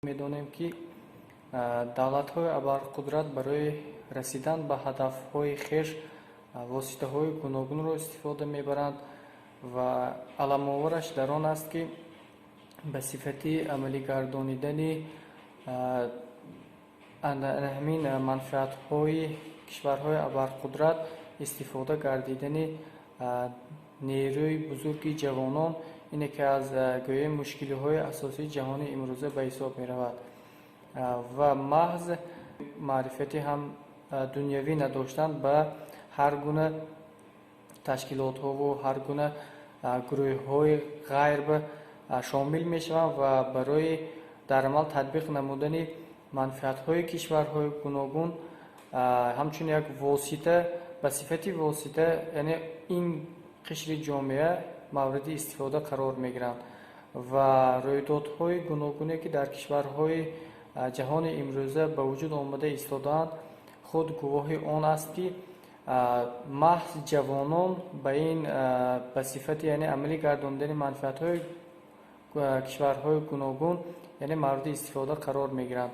می‌دانیم که давлатҳои абарқудрат барои расидан ба ҳадафҳои хеш воситаҳои гуногунро истифода мебаранд ва аламовараш дар он аст ки ба сифати амалӣ гардонидани ҳамин манфиатҳои кишварҳои абарқудрат истифода гардидани нерӯи бузурги ҷавонон ине ки аз гӯем мушкилиҳои асосии ҷаҳони имрӯза ба ҳисоб меравад ва маҳз маърифати ҳам дунявӣ надоштан ба ҳар гуна ташкилотҳову ҳар гуна гурӯҳҳои ғайр шомил мешаванд ва барои дар амал татбиқ намудани манфиатҳои кишварҳои гуногун ҳамчун як восита ба сифати восита, яъне ин қишри ҷомеа мавриди истифода қарор мегиранд ва рӯйдодҳои гуногуне ки дар кишварҳои ҷаҳони имрӯза ба вуҷуд омада истодаанд худ гувоҳи он аст ки маҳз ҷавонон ба ин ба сифати яъне амалӣ гардондани манфиатҳои кишварҳои гуногун яъне мавриди истифода қарор мегиранд.